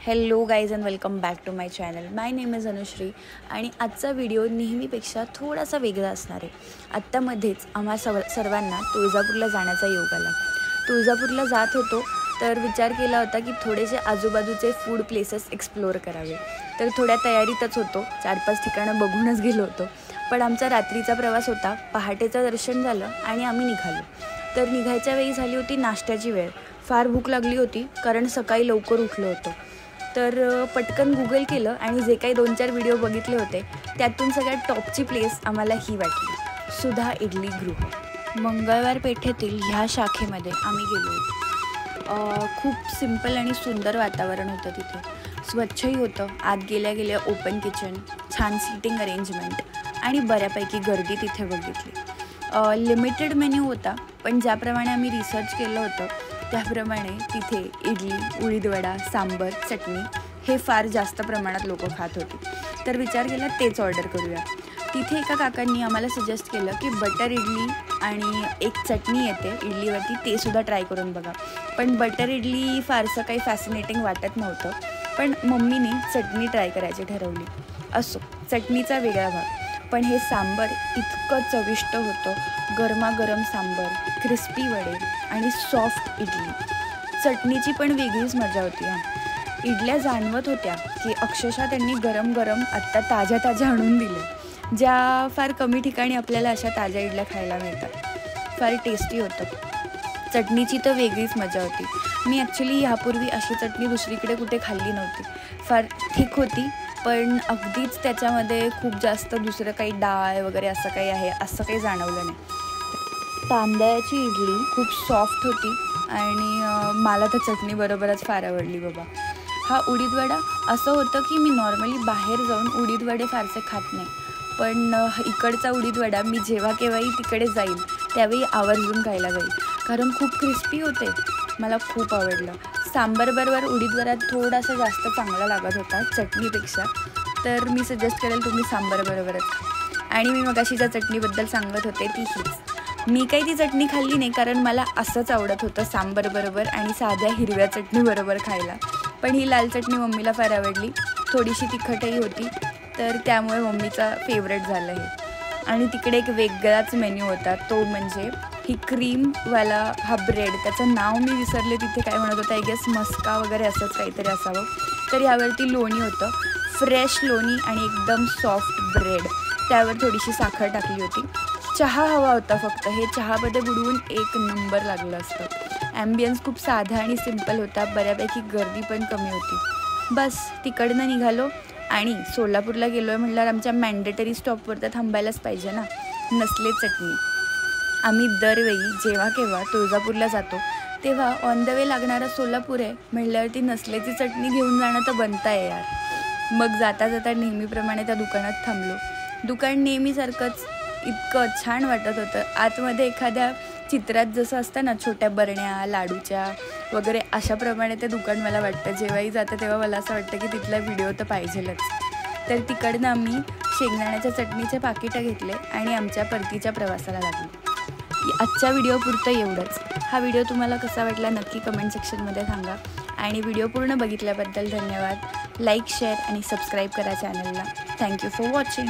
Hello guys and welcome back to my channel. My name is Anushree आणि आजचा video नेहमीपेक्षा थोडासा वेगळा असणार आहे. आत्तामध्येच आम्हा सर्वांना तुळजापूरला जाण्याचा योग आला. तुळजापूरला जात होतो तर विचार केला होता की थोडेसे आजूबाजूचे फूड प्लेसेस एक्सप्लोअर करावे. तर थोड्या तयारीतच होतो, 4-5 ठिकाणं बघूनच गेलो होतो. पण आमचा रात्रीचा प्रवास होता, पहाटेचं दर्शन झालं आणि आम्ही निघालो. तर निघायच्या वेळी झाली होती नाश्त्याची वेळ. फार भूक लागली होती कारण सकाळी लवकर उठलो होतो. तर पटकन गुगल केलं आणि जे काही 2-4 व्हिडिओ बघितले होते त्यातून सगळ्यात टॉपची प्लेस आम्हाला ही वाटली, सुधा इडली गृह. मंगळवार पेठेतील ह्या शाखेमध्ये आम्ही गेलो. खूप सिंपल आणि सुंदर वातावरण होतं तिथे. स्वच्छही होतं. आत गेल्या गेल्या ओपन किचन, छान सीटिंग अरेंजमेंट आणि बऱ्यापैकी गर्दी तिथे बघितली. लिमिटेड मेन्यू होता, पण ज्याप्रमाणे आम्ही रिसर्च केलं होतं त्याप्रमाणे तिथे इडली, उडीद वडा, सांबर, चटणी हे फार जास्त प्रमाणात लोक खात होते. तर विचार केला तेच ऑर्डर करूया. तिथे एका काकांनी आम्हाला सजेस्ट केलं की बटर इडली आणि एक चटणी येते इडलीवरती, ते सुद्धा ट्राय करून बघा. पण बटर इडली फारसं काही फॅसिनेटिंग वाटत नव्हतं, पण मम्मीने चटणी ट्राय करायची ठरवली. असो, चटणीचा वेगळा भाग. पण हे सांबर इतकं चविष्ट होतं. गरमागरम सांबर, क्रिस्पी वडे आणि सॉफ्ट इडली. चटणीची पण वेगळीच मजा होती. इडल्या जाणवत होत्या की अक्षरशः त्यांनी गरम गरम आत्ता ताज्या ताज्या आणून दिल्या, ज्या फार कमी ठिकाणी आपल्याला अशा ताज्या इडल्या खायला मिळतात. फार टेस्टी होतं. चटणीची तर वेगळीच मजा होती. मी ॲक्च्युली ह्यापूर्वी अशी चटणी दुसरीकडे कुठे खाल्ली नव्हती. फार ठीक होती, पण अगदीच त्याच्यामध्ये खूप जास्त दुसरं काही डाळ वगैरे असं काही आहे असं काही जाणवलं नाही. तांदळाची इडली खूप सॉफ्ट होती आणि मला तर चटणीबरोबरच फार आवडली बाबा. हा उडीद वडा असं होतं की मी नॉर्मली बाहेर जाऊन उडीद वडे फारसे खात नाही, पण इकडचा उडीद वडा मी जेव्हा केव्हाही तिकडे जाईल त्यावेळी आवर्जून खायला जाईल, कारण खूप क्रिस्पी होते. मला खूप आवडलं. सांबारबरोबर उडीद वडा थोडासा जास्त चांगला लागत होता चटणीपेक्षा, तर मी सजेस्ट करेल तुम्ही सांबारबरोबरच. आणि मी मगाशी ज्या चटणीबद्दल सांगत होते ती हीच. मी काही ती चटणी खाल्ली नाही कारण मला असंच आवडत होतं सांबारबरोबर आणि साध्या हिरव्या चटणीबरोबर खायला. पण ही लाल चटणी मम्मीला फार आवडली. थोडीशी तिखटही होती, तर त्यामुळे मम्मीचा फेवरेट झालं हे. आणि तिकडे एक वेगळाच मेन्यू होता, तो म्हणजे ही क्रीमवाला हा ब्रेड. त्याचं नाव मी विसरले तिथे काय म्हणत होतं, आय गेस मस्का वगैरे असंच काहीतरी असावं. तर यावरती लोणी होतं, फ्रेश लोणी आणि एकदम सॉफ्ट ब्रेड. त्यावर थोडीशी साखर टाकली होती. चहा हवा होता फक्त. हे चहामध्ये बुडवून एक नंबर लागलं असतं. ॲम्बियन्स खूप साधा आणि सिम्पल होता. बऱ्यापैकी गर्दी पण कमी होती. बस तिकडनं निघालो आणि सोलापूरला गेलो आहे म्हटल्यावर आमच्या मॅन्डेटरी स्टॉपवर तर थांबायलाच पाहिजे ना. नसले चटणी. आम्ही दरवेळी जेव्हा केव्हा तुळजापूरला जातो तेव्हा ऑन द वे लागणारा सोलापूर आहे म्हटल्यावरती नसलेची चटणी घेऊन जाणं तर बनतं आहे यार. मग जाता जाता नेहमीप्रमाणे त्या दुकानात थांबलो. दुकान नेहमीसारखंच इतकं छान वाटत होतं. आतमध्ये एखाद्या चित्रात जसं असतं ना, छोट्या बरण्या लाडूच्या वगैरे, अशाप्रमाणे ते दुकान मला वाटतं. जेव्हाही जातं तेव्हा मला असं वाटतं की तिथला व्हिडिओ तर पाहिजेलच. तर तिकडनं आम्ही शेंगदाण्याच्या चटणीचे पाकिटं घेतले आणि आमच्या परतीच्या प्रवासाला लागलो. आजच्या व्हिडिओपुरतं एवढंच. हा व्हिडिओ तुम्हाला कसा वाटला नक्की कमेंट सेक्शनमध्ये सांगा. आणि व्हिडिओ पूर्ण बघितल्याबद्दल धन्यवाद. लाईक, शेअर आणि सबस्क्राईब करा चॅनलला. Thank you for watching.